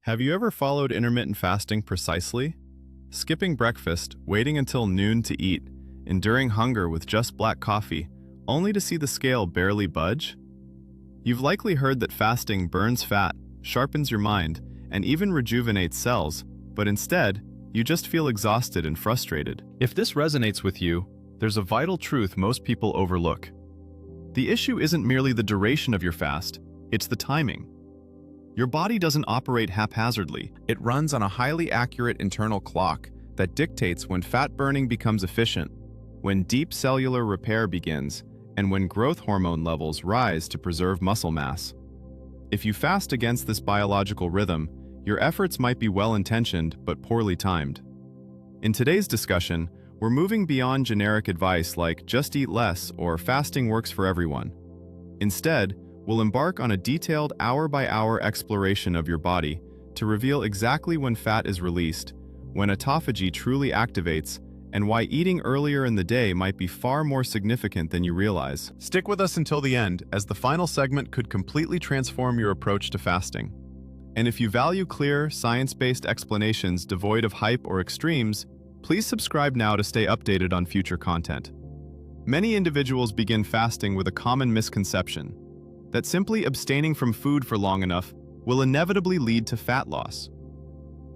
Have you ever followed intermittent fasting precisely? Skipping breakfast, waiting until noon to eat, enduring hunger with just black coffee, only to see the scale barely budge? You've likely heard that fasting burns fat, sharpens your mind, and even rejuvenates cells, but instead, you just feel exhausted and frustrated. If this resonates with you, there's a vital truth most people overlook. The issue isn't merely the duration of your fast, it's the timing. Your body doesn't operate haphazardly. It runs on a highly accurate internal clock that dictates when fat burning becomes efficient, when deep cellular repair begins, and when growth hormone levels rise to preserve muscle mass. If you fast against this biological rhythm, your efforts might be well-intentioned but poorly timed. In today's discussion, we're moving beyond generic advice like just eat less or fasting works for everyone. Instead, we'll embark on a detailed hour-by-hour exploration of your body to reveal exactly when fat is released, when autophagy truly activates, and why eating earlier in the day might be far more significant than you realize. Stick with us until the end, as the final segment could completely transform your approach to fasting. And if you value clear, science-based explanations devoid of hype or extremes, please subscribe now to stay updated on future content. Many individuals begin fasting with a common misconception: that simply abstaining from food for long enough will inevitably lead to fat loss.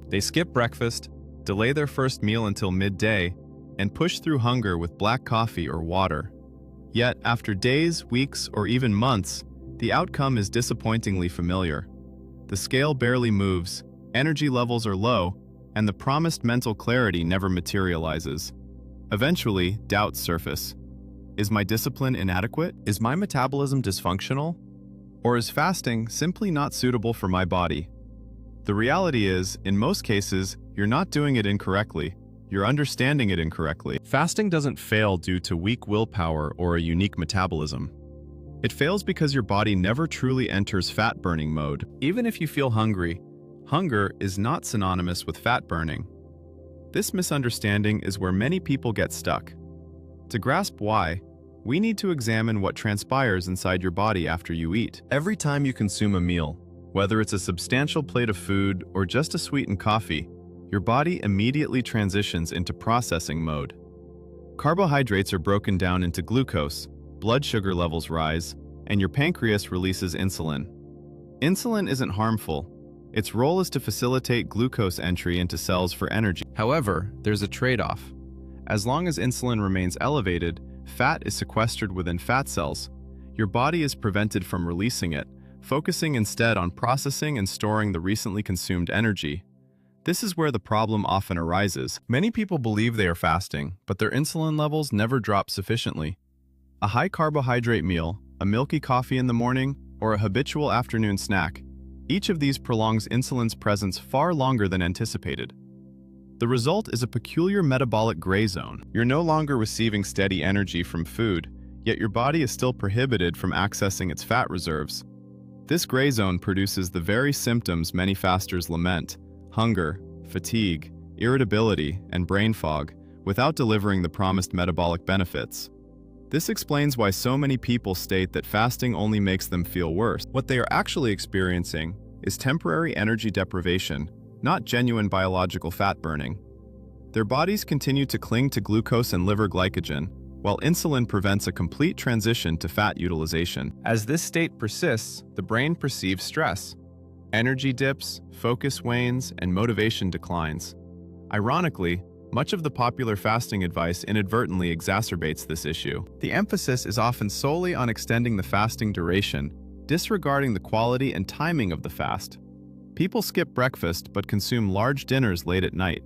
They skip breakfast, delay their first meal until midday, and push through hunger with black coffee or water. Yet, after days, weeks, or even months, the outcome is disappointingly familiar. The scale barely moves, energy levels are low, and the promised mental clarity never materializes. Eventually, doubts surface. Is my discipline inadequate? Is my metabolism dysfunctional? Or is fasting simply not suitable for my body? The reality is, in most cases, you're not doing it incorrectly. You're understanding it incorrectly. Fasting doesn't fail due to weak willpower or a unique metabolism. It fails because your body never truly enters fat-burning mode. Even if you feel hungry, hunger is not synonymous with fat burning. This misunderstanding is where many people get stuck. To grasp why, we need to examine what transpires inside your body after you eat. Every time you consume a meal, whether it's a substantial plate of food or just a sweetened coffee, your body immediately transitions into processing mode. Carbohydrates are broken down into glucose, blood sugar levels rise, and your pancreas releases insulin. Insulin isn't harmful. Its role is to facilitate glucose entry into cells for energy. However, there's a trade-off. As long as insulin remains elevated, fat is sequestered within fat cells. Your body is prevented from releasing it, focusing instead on processing and storing the recently consumed energy. This is where the problem often arises. Many people believe they are fasting, but their insulin levels never drop sufficiently. A high-carbohydrate meal, a milky coffee in the morning, or a habitual afternoon snack, each of these prolongs insulin's presence far longer than anticipated. The result is a peculiar metabolic gray zone. You're no longer receiving steady energy from food, yet your body is still prohibited from accessing its fat reserves. This gray zone produces the very symptoms many fasters lament: hunger, fatigue, irritability, and brain fog, without delivering the promised metabolic benefits. This explains why so many people state that fasting only makes them feel worse. What they are actually experiencing is temporary energy deprivation, not genuine biological fat burning. Their bodies continue to cling to glucose and liver glycogen, while insulin prevents a complete transition to fat utilization. As this state persists, the brain perceives stress. Energy dips, focus wanes, and motivation declines. Ironically, much of the popular fasting advice inadvertently exacerbates this issue. The emphasis is often solely on extending the fasting duration, disregarding the quality and timing of the fast. People skip breakfast but consume large dinners late at night.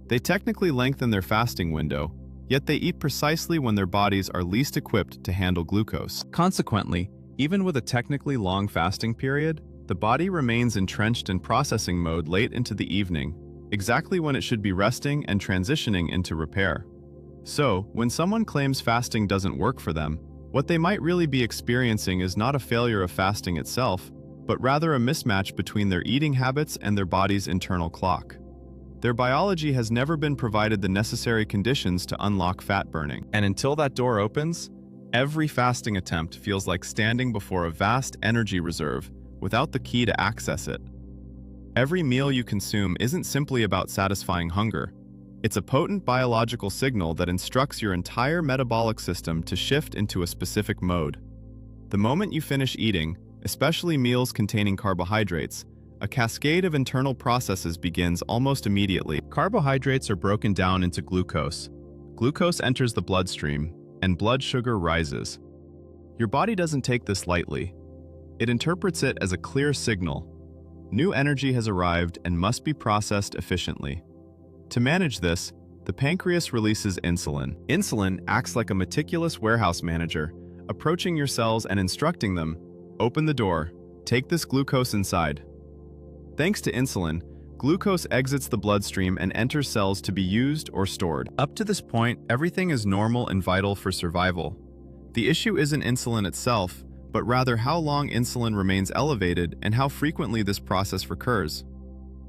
They technically lengthen their fasting window, yet they eat precisely when their bodies are least equipped to handle glucose. Consequently, even with a technically long fasting period, the body remains entrenched in processing mode late into the evening, exactly when it should be resting and transitioning into repair. So, when someone claims fasting doesn't work for them, what they might really be experiencing is not a failure of fasting itself, but rather a mismatch between their eating habits and their body's internal clock. Their biology has never been provided the necessary conditions to unlock fat burning. And until that door opens, every fasting attempt feels like standing before a vast energy reserve without the key to access it. Every meal you consume isn't simply about satisfying hunger. It's a potent biological signal that instructs your entire metabolic system to shift into a specific mode. The moment you finish eating, especially meals containing carbohydrates, a cascade of internal processes begins almost immediately. Carbohydrates are broken down into glucose. Glucose enters the bloodstream, and blood sugar rises. Your body doesn't take this lightly. It interprets it as a clear signal. New energy has arrived and must be processed efficiently. To manage this, the pancreas releases insulin. Insulin acts like a meticulous warehouse manager, approaching your cells and instructing them, "Open the door, take this glucose inside." Thanks to insulin, glucose exits the bloodstream and enters cells to be used or stored. Up to this point, everything is normal and vital for survival. The issue isn't insulin itself, but rather how long insulin remains elevated and how frequently this process recurs.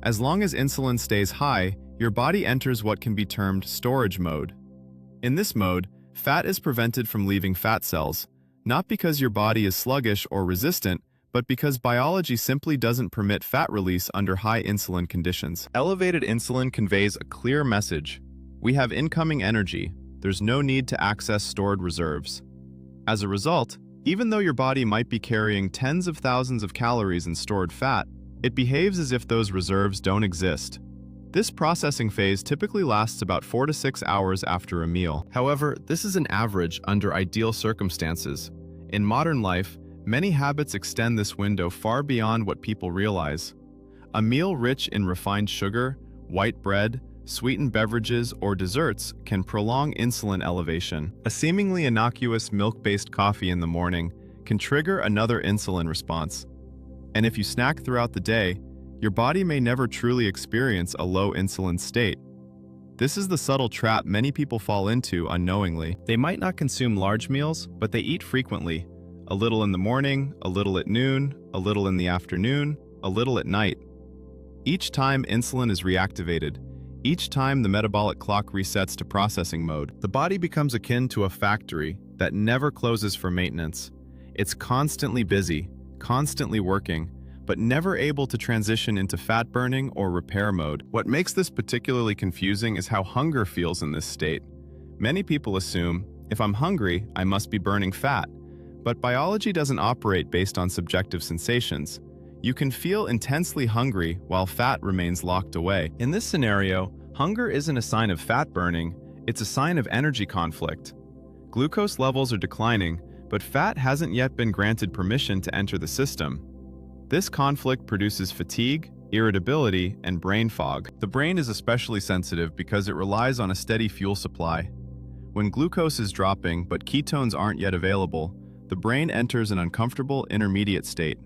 As long as insulin stays high, your body enters what can be termed storage mode. In this mode, fat is prevented from leaving fat cells, not because your body is sluggish or resistant, but because biology simply doesn't permit fat release under high insulin conditions. Elevated insulin conveys a clear message. We have incoming energy. There's no need to access stored reserves. As a result, even though your body might be carrying tens of thousands of calories in stored fat, it behaves as if those reserves don't exist. This processing phase typically lasts about 4 to 6 hours after a meal. However, this is an average under ideal circumstances. In modern life, many habits extend this window far beyond what people realize. A meal rich in refined sugar, white bread, sweetened beverages, or desserts can prolong insulin elevation. A seemingly innocuous milk-based coffee in the morning can trigger another insulin response. And if you snack throughout the day, your body may never truly experience a low insulin state. This is the subtle trap many people fall into unknowingly. They might not consume large meals, but they eat frequently. A little in the morning, a little at noon, a little in the afternoon, a little at night. Each time insulin is reactivated, each time the metabolic clock resets to processing mode, the body becomes akin to a factory that never closes for maintenance. It's constantly busy, constantly working, but never able to transition into fat burning or repair mode. What makes this particularly confusing is how hunger feels in this state. Many people assume, if I'm hungry, I must be burning fat. But biology doesn't operate based on subjective sensations. You can feel intensely hungry while fat remains locked away. In this scenario, hunger isn't a sign of fat burning, it's a sign of energy conflict. Glucose levels are declining, but fat hasn't yet been granted permission to enter the system. This conflict produces fatigue, irritability, and brain fog. The brain is especially sensitive because it relies on a steady fuel supply. When glucose is dropping but ketones aren't yet available, the brain enters an uncomfortable intermediate state.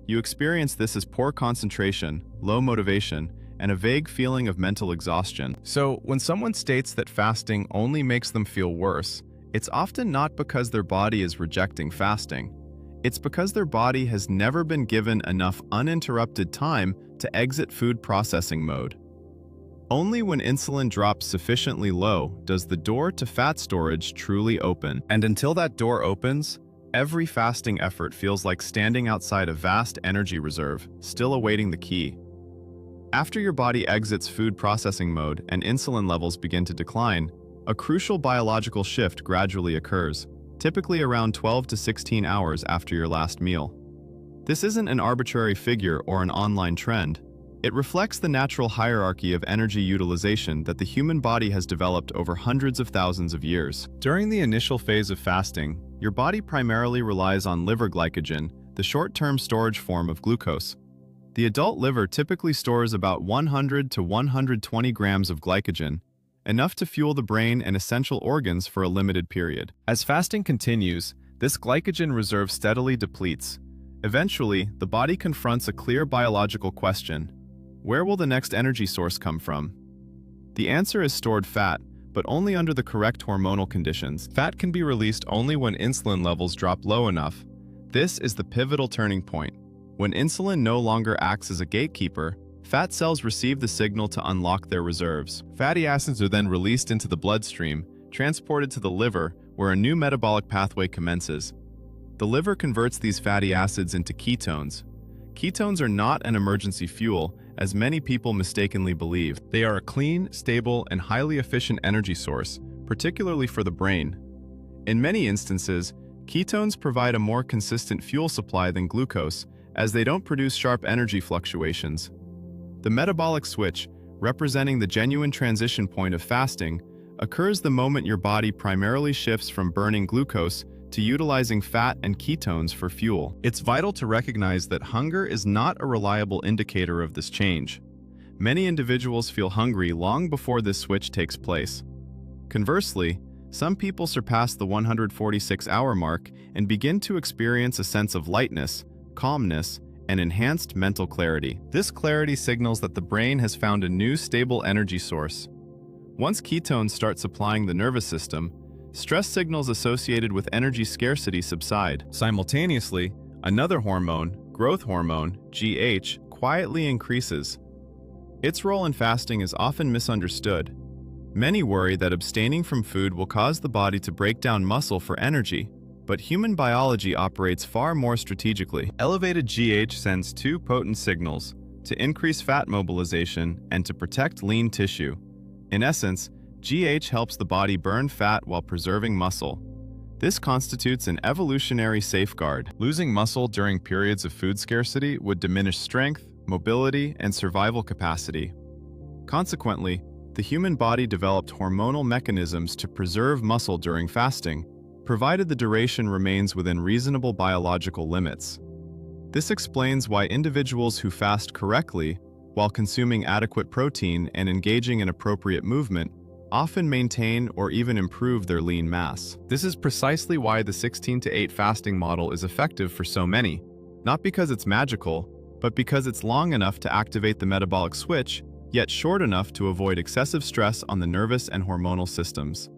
You experience this as poor concentration, low motivation, and a vague feeling of mental exhaustion. So, when someone states that fasting only makes them feel worse, it's often not because their body is rejecting fasting. It's because their body has never been given enough uninterrupted time to exit food processing mode. Only when insulin drops sufficiently low does the door to fat storage truly open. And until that door opens, every fasting effort feels like standing outside a vast energy reserve, still awaiting the key. After your body exits food processing mode and insulin levels begin to decline, a crucial biological shift gradually occurs, typically around 12 to 16 hours after your last meal. This isn't an arbitrary figure or an online trend. It reflects the natural hierarchy of energy utilization that the human body has developed over hundreds of thousands of years. During the initial phase of fasting, your body primarily relies on liver glycogen, the short-term storage form of glucose. The adult liver typically stores about 100 to 120 grams of glycogen, enough to fuel the brain and essential organs for a limited period. As fasting continues, this glycogen reserve steadily depletes. Eventually, the body confronts a clear biological question: where will the next energy source come from? The answer is stored fat, but only under the correct hormonal conditions. Fat can be released only when insulin levels drop low enough. This is the pivotal turning point. When insulin no longer acts as a gatekeeper, fat cells receive the signal to unlock their reserves. Fatty acids are then released into the bloodstream, transported to the liver, where a new metabolic pathway commences. The liver converts these fatty acids into ketones. Ketones are not an emergency fuel, as many people mistakenly believe. They are a clean, stable, and highly efficient energy source, particularly for the brain. In many instances, ketones provide a more consistent fuel supply than glucose, as they don't produce sharp energy fluctuations. The metabolic switch, representing the genuine transition point of fasting, occurs the moment your body primarily shifts from burning glucose to utilizing fat and ketones for fuel. It's vital to recognize that hunger is not a reliable indicator of this change. Many individuals feel hungry long before this switch takes place. Conversely, some people surpass the 146-hour mark and begin to experience a sense of lightness, calmness, and enhanced mental clarity. This clarity signals that the brain has found a new stable energy source. Once ketones start supplying the nervous system, stress signals associated with energy scarcity subside. Simultaneously, another hormone, growth hormone, GH, quietly increases. Its role in fasting is often misunderstood. Many worry that abstaining from food will cause the body to break down muscle for energy, but human biology operates far more strategically. Elevated GH sends two potent signals: to increase fat mobilization and to protect lean tissue. In essence, GH helps the body burn fat while preserving muscle. This constitutes an evolutionary safeguard. Losing muscle during periods of food scarcity would diminish strength, mobility, and survival capacity. Consequently, the human body developed hormonal mechanisms to preserve muscle during fasting, provided the duration remains within reasonable biological limits. This explains why individuals who fast correctly, while consuming adequate protein and engaging in appropriate movement, often maintain or even improve their lean mass. This is precisely why the 16-to-8 fasting model is effective for so many, not because it's magical, but because it's long enough to activate the metabolic switch, yet short enough to avoid excessive stress on the nervous and hormonal systems.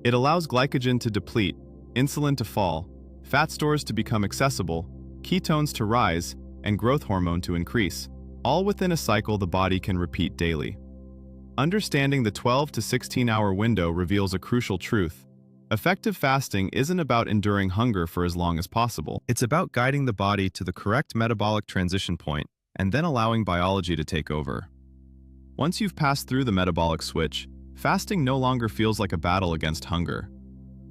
It allows glycogen to deplete, insulin to fall, fat stores to become accessible, ketones to rise, and growth hormone to increase, all within a cycle the body can repeat daily. Understanding the 12 to 16-hour window reveals a crucial truth. Effective fasting isn't about enduring hunger for as long as possible. It's about guiding the body to the correct metabolic transition point and then allowing biology to take over. Once you've passed through the metabolic switch, fasting no longer feels like a battle against hunger.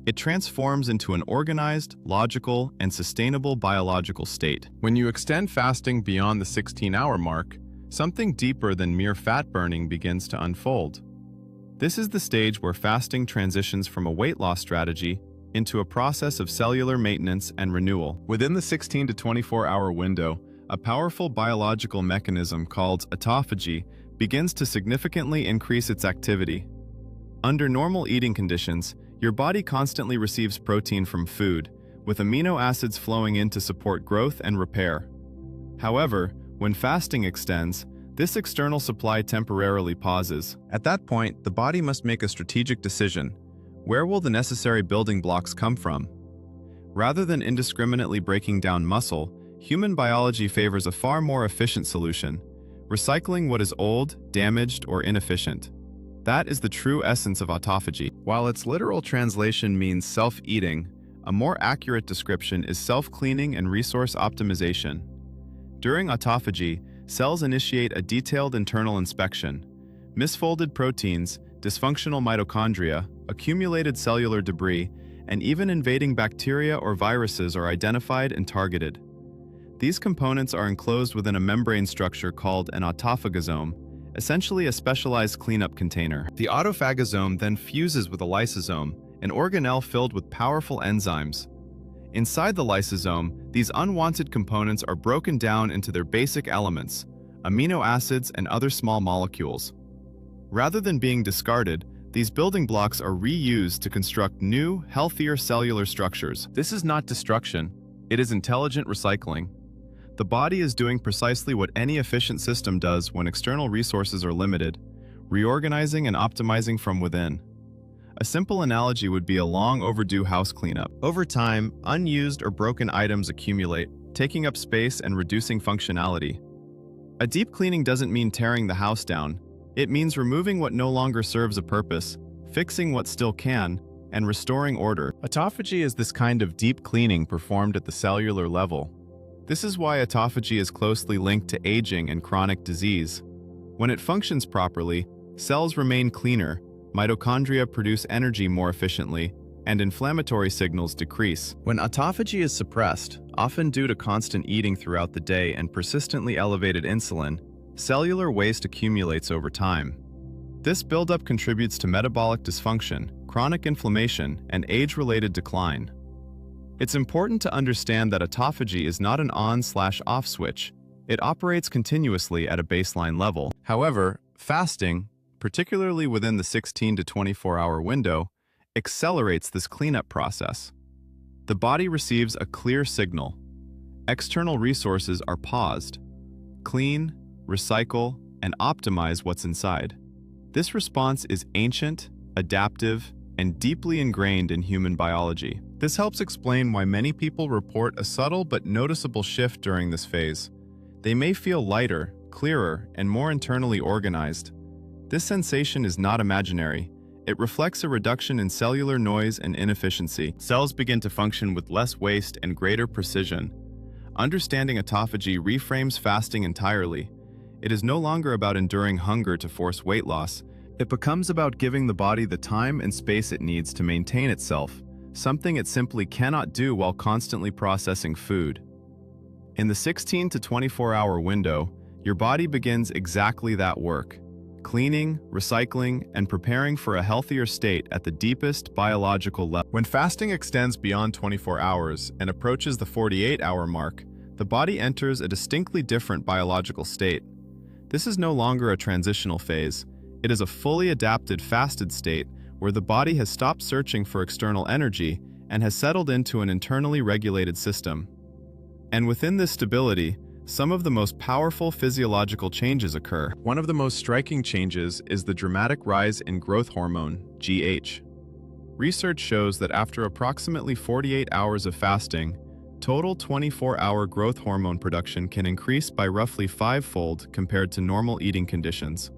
It transforms into an organized, logical, and sustainable biological state. When you extend fasting beyond the 16-hour mark, something deeper than mere fat burning begins to unfold. This is the stage where fasting transitions from a weight loss strategy into a process of cellular maintenance and renewal. Within the 16 to 24-hour window, a powerful biological mechanism called autophagy begins to significantly increase its activity. Under normal eating conditions, your body constantly receives protein from food, with amino acids flowing in to support growth and repair. However, when fasting extends, this external supply temporarily pauses. At that point, the body must make a strategic decision. Where will the necessary building blocks come from? Rather than indiscriminately breaking down muscle, human biology favors a far more efficient solution: recycling what is old, damaged, or inefficient. That is the true essence of autophagy. While its literal translation means self-eating, a more accurate description is self-cleaning and resource optimization. During autophagy, cells initiate a detailed internal inspection. Misfolded proteins, dysfunctional mitochondria, accumulated cellular debris, and even invading bacteria or viruses are identified and targeted. These components are enclosed within a membrane structure called an autophagosome, essentially a specialized cleanup container. The autophagosome then fuses with a lysosome, an organelle filled with powerful enzymes. Inside the lysosome, these unwanted components are broken down into their basic elements, amino acids and other small molecules. Rather than being discarded, these building blocks are reused to construct new, healthier cellular structures. This is not destruction, it is intelligent recycling. The body is doing precisely what any efficient system does when external resources are limited, reorganizing and optimizing from within. A simple analogy would be a long overdue house cleanup. Over time, unused or broken items accumulate, taking up space and reducing functionality. A deep cleaning doesn't mean tearing the house down. It means removing what no longer serves a purpose, fixing what still can, and restoring order. Autophagy is this kind of deep cleaning performed at the cellular level. This is why autophagy is closely linked to aging and chronic disease. When it functions properly, cells remain cleaner, mitochondria produce energy more efficiently, and inflammatory signals decrease. When autophagy is suppressed, often due to constant eating throughout the day and persistently elevated insulin, cellular waste accumulates over time. This buildup contributes to metabolic dysfunction, chronic inflammation, and age-related decline. It's important to understand that autophagy is not an on/off switch. It operates continuously at a baseline level. However, fasting, particularly within the 16 to 24-hour window, accelerates this cleanup process. The body receives a clear signal. External resources are paused. Clean, recycle, and optimize what's inside. This response is ancient, adaptive, and deeply ingrained in human biology. This helps explain why many people report a subtle but noticeable shift during this phase. They may feel lighter, clearer, and more internally organized. This sensation is not imaginary. It reflects a reduction in cellular noise and inefficiency. Cells begin to function with less waste and greater precision. Understanding autophagy reframes fasting entirely. It is no longer about enduring hunger to force weight loss. It becomes about giving the body the time and space it needs to maintain itself, something it simply cannot do while constantly processing food. In the 16 to 24-hour window, your body begins exactly that work, cleaning, recycling, and preparing for a healthier state at the deepest biological level. When fasting extends beyond 24 hours and approaches the 48-hour mark, the body enters a distinctly different biological state. This is no longer a transitional phase. It is a fully adapted fasted state where the body has stopped searching for external energy and has settled into an internally regulated system. And within this stability, some of the most powerful physiological changes occur. One of the most striking changes is the dramatic rise in growth hormone, GH. Research shows that after approximately 48 hours of fasting, total 24-hour growth hormone production can increase by roughly 5-fold compared to normal eating conditions.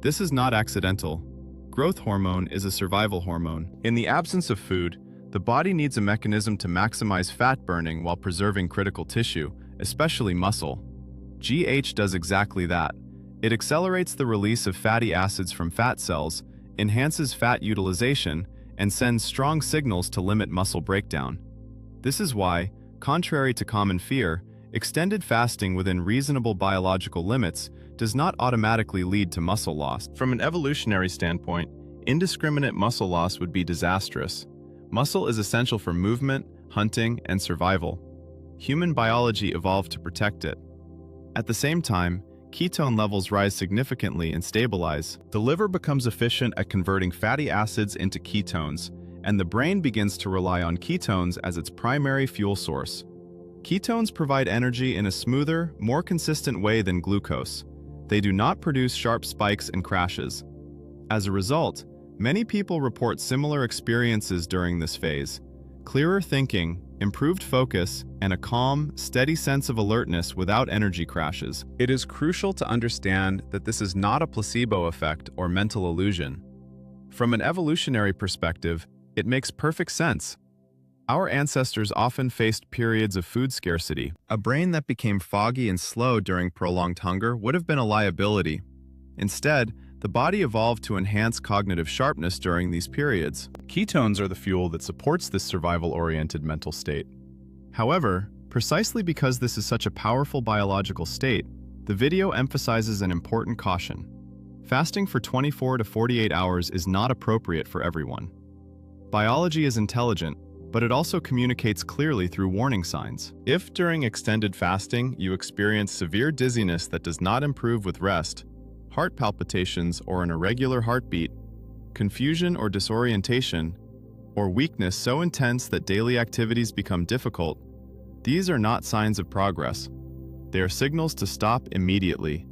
This is not accidental. Growth hormone is a survival hormone. In the absence of food, the body needs a mechanism to maximize fat burning while preserving critical tissue, especially muscle. GH does exactly that. It accelerates the release of fatty acids from fat cells, enhances fat utilization, and sends strong signals to limit muscle breakdown. This is why, contrary to common fear, extended fasting within reasonable biological limits does not automatically lead to muscle loss. From an evolutionary standpoint, indiscriminate muscle loss would be disastrous. Muscle is essential for movement, hunting, and survival. Human biology evolved to protect it. At the same time, ketone levels rise significantly and stabilize. The liver becomes efficient at converting fatty acids into ketones, and the brain begins to rely on ketones as its primary fuel source. Ketones provide energy in a smoother, more consistent way than glucose. They do not produce sharp spikes and crashes. As a result, many people report similar experiences during this phase: clearer thinking, improved focus, and a calm, steady sense of alertness without energy crashes. It is crucial to understand that this is not a placebo effect or mental illusion. From an evolutionary perspective, it makes perfect sense. Our ancestors often faced periods of food scarcity. A brain that became foggy and slow during prolonged hunger would have been a liability. Instead, the body evolved to enhance cognitive sharpness during these periods. Ketones are the fuel that supports this survival-oriented mental state. However, precisely because this is such a powerful biological state, the video emphasizes an important caution. Fasting for 24 to 48 hours is not appropriate for everyone. Biology is intelligent, but it also communicates clearly through warning signs. If during extended fasting you experience severe dizziness that does not improve with rest, heart palpitations or an irregular heartbeat, confusion or disorientation, or weakness so intense that daily activities become difficult, these are not signs of progress. They are signals to stop immediately.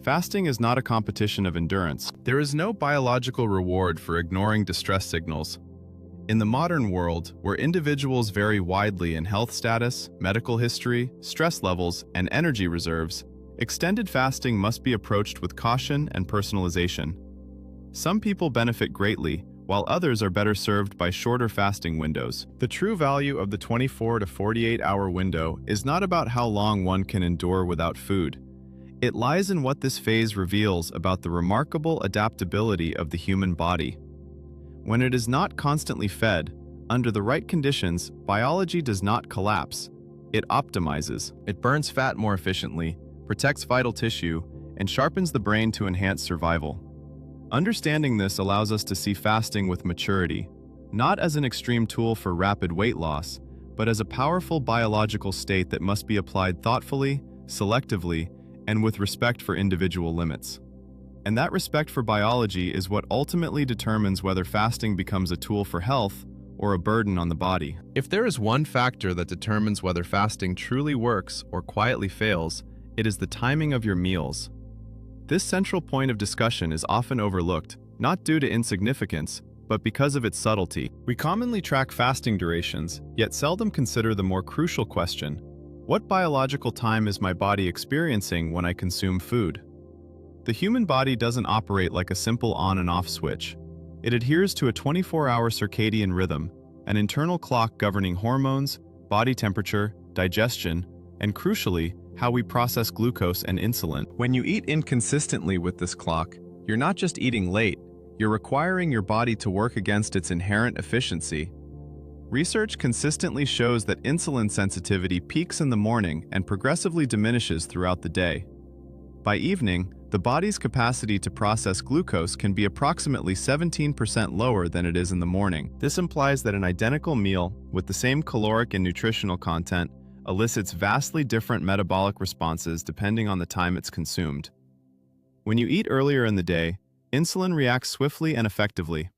Fasting is not a competition of endurance. There is no biological reward for ignoring distress signals. In the modern world, where individuals vary widely in health status, medical history, stress levels, and energy reserves, extended fasting must be approached with caution and personalization. Some people benefit greatly, while others are better served by shorter fasting windows. The true value of the 24 to 48-hour window is not about how long one can endure without food. It lies in what this phase reveals about the remarkable adaptability of the human body. When it is not constantly fed, under the right conditions, biology does not collapse. It optimizes. It burns fat more efficiently, protects vital tissue, and sharpens the brain to enhance survival. Understanding this allows us to see fasting with maturity, not as an extreme tool for rapid weight loss, but as a powerful biological state that must be applied thoughtfully, selectively, and with respect for individual limits. And that respect for biology is what ultimately determines whether fasting becomes a tool for health or a burden on the body. If there is one factor that determines whether fasting truly works or quietly fails, it is the timing of your meals. This central point of discussion is often overlooked, not due to insignificance, but because of its subtlety. We commonly track fasting durations, yet seldom consider the more crucial question: what biological time is my body experiencing when I consume food? The human body doesn't operate like a simple on and off switch. It adheres to a 24-hour circadian rhythm, an internal clock governing hormones, body temperature, digestion, and crucially, how we process glucose and insulin. When you eat inconsistently with this clock, you're not just eating late, you're requiring your body to work against its inherent efficiency. Research consistently shows that insulin sensitivity peaks in the morning and progressively diminishes throughout the day. By evening, the body's capacity to process glucose can be approximately 17% lower than it is in the morning. This implies that an identical meal, with the same caloric and nutritional content, elicits vastly different metabolic responses depending on the time it's consumed. When you eat earlier in the day, insulin reacts swiftly and effectively.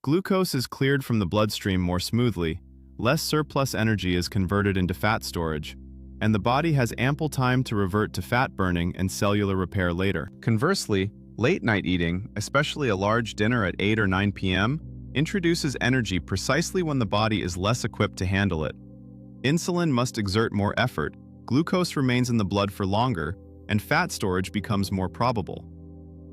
Glucose is cleared from the bloodstream more smoothly, less surplus energy is converted into fat storage, and the body has ample time to revert to fat burning and cellular repair later. Conversely, late-night eating, especially a large dinner at 8 or 9 p.m., introduces energy precisely when the body is less equipped to handle it. Insulin must exert more effort, glucose remains in the blood for longer, and fat storage becomes more probable.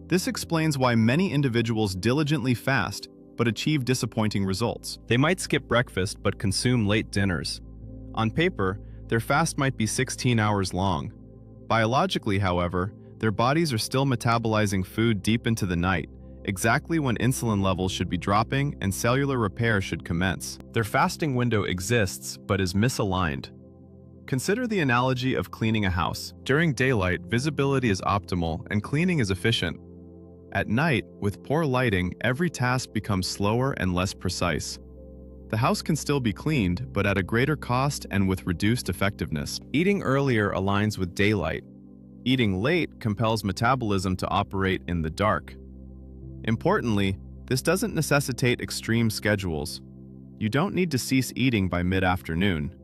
This explains why many individuals diligently fast but achieve disappointing results. They might skip breakfast but consume late dinners. On paper, their fast might be 16 hours long. Biologically, however, their bodies are still metabolizing food deep into the night, exactly when insulin levels should be dropping and cellular repair should commence. Their fasting window exists but is misaligned. Consider the analogy of cleaning a house. During daylight, visibility is optimal and cleaning is efficient. At night, with poor lighting, every task becomes slower and less precise. The house can still be cleaned, but at a greater cost and with reduced effectiveness. Eating earlier aligns with daylight. Eating late compels metabolism to operate in the dark. Importantly, this doesn't necessitate extreme schedules. You don't need to cease eating by mid-afternoon.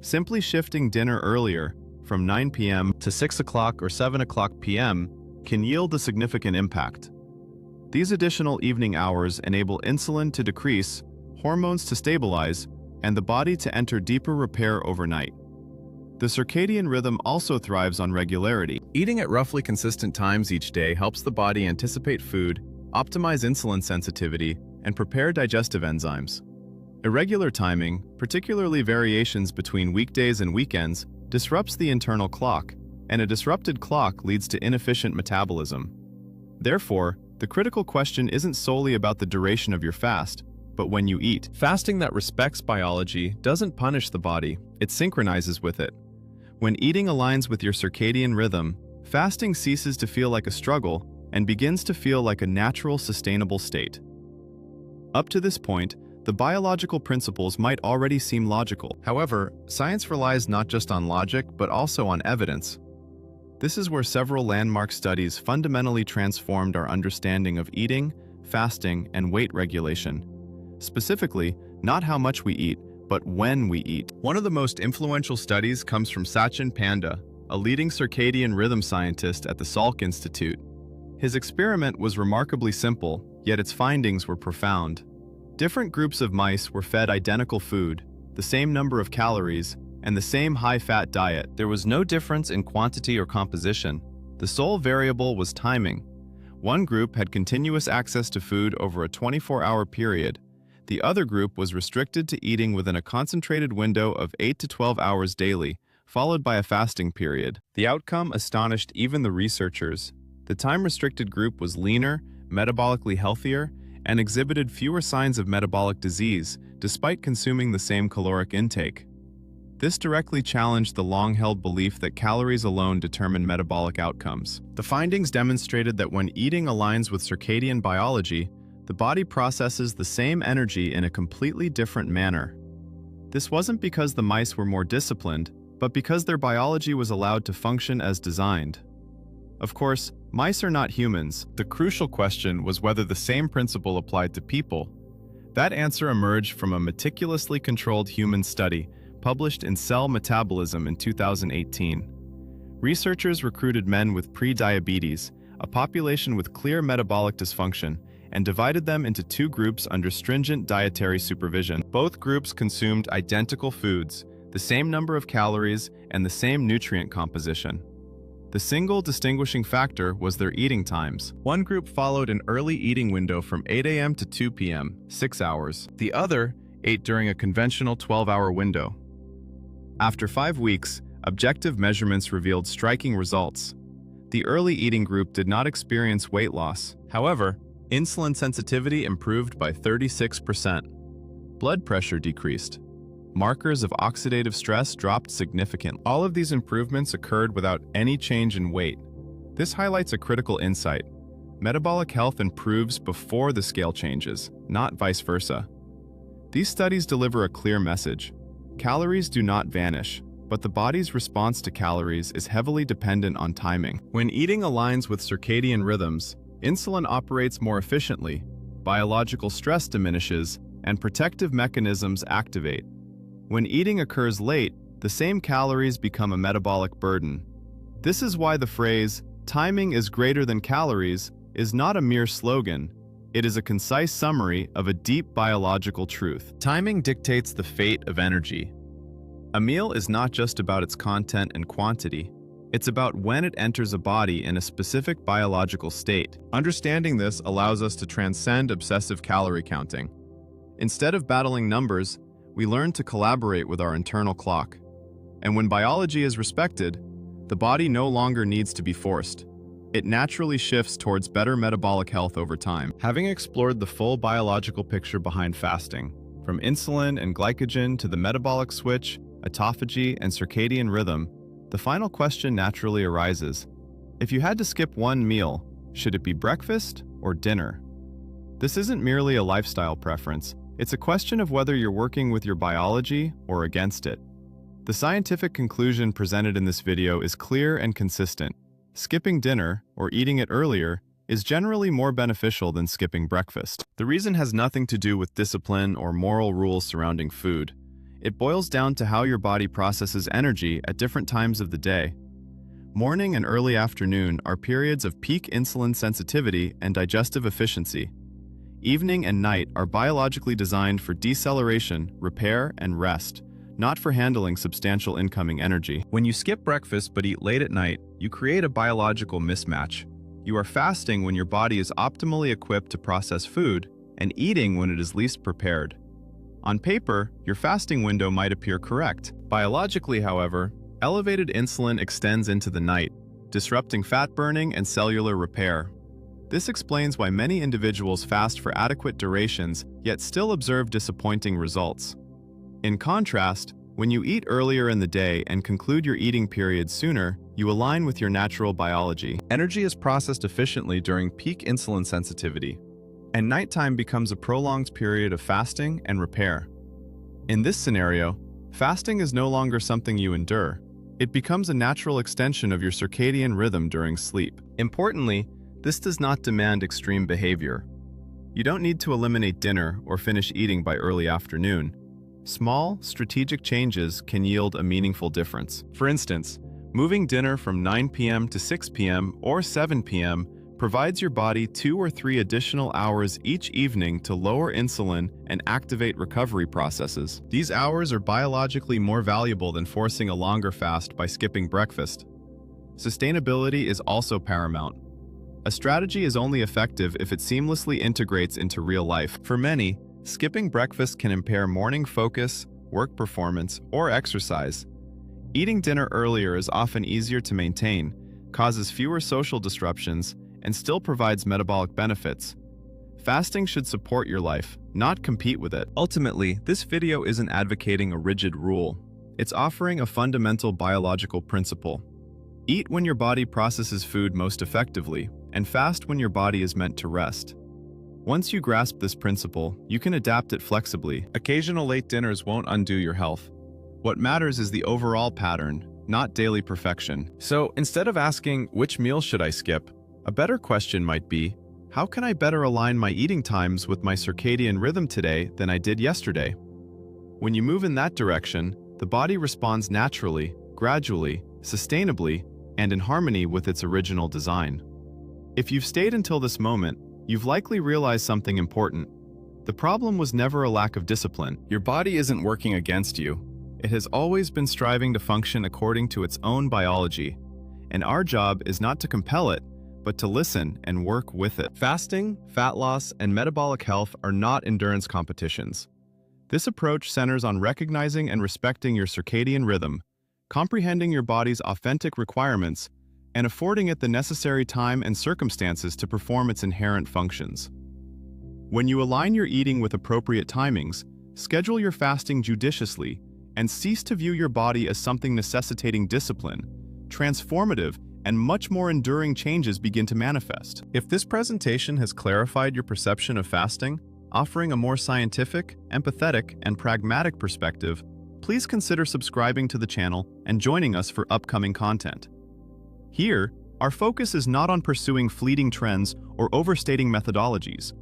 Simply shifting dinner earlier, from 9 p.m. to 6 o'clock or 7 o'clock p.m., can yield a significant impact. These additional evening hours enable insulin to decrease, hormones to stabilize, and the body to enter deeper repair overnight. The circadian rhythm also thrives on regularity. Eating at roughly consistent times each day helps the body anticipate food, optimize insulin sensitivity, and prepare digestive enzymes. Irregular timing, particularly variations between weekdays and weekends, disrupts the internal clock, and a disrupted clock leads to inefficient metabolism. Therefore, the critical question isn't solely about the duration of your fast, but when you eat. Fasting that respects biology doesn't punish the body, it synchronizes with it. When eating aligns with your circadian rhythm, fasting ceases to feel like a struggle and begins to feel like a natural, sustainable state. Up to this point, the biological principles might already seem logical. However, science relies not just on logic, but also on evidence. This is where several landmark studies fundamentally transformed our understanding of eating, fasting, and weight regulation. Specifically, not how much we eat, but when we eat. One of the most influential studies comes from Sachin Panda, a leading circadian rhythm scientist at the Salk Institute. His experiment was remarkably simple, yet its findings were profound. Different groups of mice were fed identical food, the same number of calories, and the same high-fat diet. There was no difference in quantity or composition. The sole variable was timing. One group had continuous access to food over a 24-hour period. The other group was restricted to eating within a concentrated window of 8 to 12 hours daily, followed by a fasting period. The outcome astonished even the researchers. The time-restricted group was leaner, metabolically healthier, and exhibited fewer signs of metabolic disease, despite consuming the same caloric intake. This directly challenged the long-held belief that calories alone determine metabolic outcomes. The findings demonstrated that when eating aligns with circadian biology, the body processes the same energy in a completely different manner. This wasn't because the mice were more disciplined, but because their biology was allowed to function as designed. Of course, mice are not humans. The crucial question was whether the same principle applied to people. That answer emerged from a meticulously controlled human study published in Cell Metabolism in 2018. Researchers recruited men with pre-diabetes, a population with clear metabolic dysfunction, and divided them into two groups under stringent dietary supervision. Both groups consumed identical foods, the same number of calories, and the same nutrient composition. The single distinguishing factor was their eating times. One group followed an early eating window from 8 a.m. to 2 p.m., 6 hours. The other ate during a conventional 12-hour window. After 5 weeks, objective measurements revealed striking results. The early eating group did not experience weight loss. However, insulin sensitivity improved by 36%. Blood pressure decreased. Markers of oxidative stress dropped significantly. All of these improvements occurred without any change in weight. This highlights a critical insight. Metabolic health improves before the scale changes, not vice versa. These studies deliver a clear message. Calories do not vanish, but the body's response to calories is heavily dependent on timing. When eating aligns with circadian rhythms, insulin operates more efficiently, biological stress diminishes, and protective mechanisms activate. When eating occurs late, the same calories become a metabolic burden. This is why the phrase, "timing is greater than calories," is not a mere slogan. It is a concise summary of a deep biological truth. Timing dictates the fate of energy. A meal is not just about its content and quantity. It's about when it enters a body in a specific biological state. Understanding this allows us to transcend obsessive calorie counting. Instead of battling numbers, we learn to collaborate with our internal clock. And when biology is respected, the body no longer needs to be forced. It naturally shifts towards better metabolic health over time. Having explored the full biological picture behind fasting, from insulin and glycogen to the metabolic switch, autophagy, and circadian rhythm, the final question naturally arises. If you had to skip one meal, should it be breakfast or dinner? This isn't merely a lifestyle preference. It's a question of whether you're working with your biology or against it. The scientific conclusion presented in this video is clear and consistent. Skipping dinner, or eating it earlier, is generally more beneficial than skipping breakfast. The reason has nothing to do with discipline or moral rules surrounding food. It boils down to how your body processes energy at different times of the day. Morning and early afternoon are periods of peak insulin sensitivity and digestive efficiency. Evening and night are biologically designed for deceleration, repair, and rest, not for handling substantial incoming energy. When you skip breakfast but eat late at night, you create a biological mismatch. You are fasting when your body is optimally equipped to process food, and eating when it is least prepared. On paper, your fasting window might appear correct. Biologically, however, elevated insulin extends into the night, disrupting fat burning and cellular repair. This explains why many individuals fast for adequate durations, yet still observe disappointing results. In contrast, when you eat earlier in the day and conclude your eating period sooner, you align with your natural biology. Energy is processed efficiently during peak insulin sensitivity, and nighttime becomes a prolonged period of fasting and repair. In this scenario, fasting is no longer something you endure. It becomes a natural extension of your circadian rhythm during sleep. Importantly, this does not demand extreme behavior. You don't need to eliminate dinner or finish eating by early afternoon. Small, strategic changes can yield a meaningful difference. For instance, moving dinner from 9 p.m. to 6 p.m. or 7 p.m. provides your body 2 or 3 additional hours each evening to lower insulin and activate recovery processes. These hours are biologically more valuable than forcing a longer fast by skipping breakfast. Sustainability is also paramount. A strategy is only effective if it seamlessly integrates into real life. For many, skipping breakfast can impair morning focus, work performance, or exercise. Eating dinner earlier is often easier to maintain, causes fewer social disruptions, and still provides metabolic benefits. Fasting should support your life, not compete with it. Ultimately, this video isn't advocating a rigid rule. It's offering a fundamental biological principle. Eat when your body processes food most effectively, and fast when your body is meant to rest. Once you grasp this principle, you can adapt it flexibly. Occasional late dinners won't undo your health. What matters is the overall pattern, not daily perfection. So instead of asking, which meal should I skip? A better question might be, how can I better align my eating times with my circadian rhythm today than I did yesterday? When you move in that direction, the body responds naturally, gradually, sustainably, and in harmony with its original design. If you've stayed until this moment, you've likely realized something important. The problem was never a lack of discipline. Your body isn't working against you. It has always been striving to function according to its own biology, and our job is not to compel it, but to listen and work with it. Fasting, fat loss, and metabolic health are not endurance competitions. This approach centers on recognizing and respecting your circadian rhythm, comprehending your body's authentic requirements, and affording it the necessary time and circumstances to perform its inherent functions. When you align your eating with appropriate timings, schedule your fasting judiciously, and cease to view your body as something necessitating discipline, transformative, and much more enduring changes begin to manifest. If this presentation has clarified your perception of fasting, offering a more scientific, empathetic, and pragmatic perspective, please consider subscribing to the channel and joining us for upcoming content. Here, our focus is not on pursuing fleeting trends or overstating methodologies.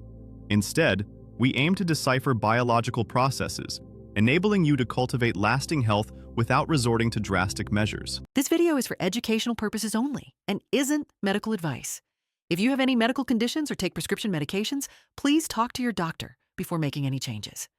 Instead, we aim to decipher biological processes, enabling you to cultivate lasting health without resorting to drastic measures. This video is for educational purposes only and isn't medical advice. If you have any medical conditions or take prescription medications, please talk to your doctor before making any changes.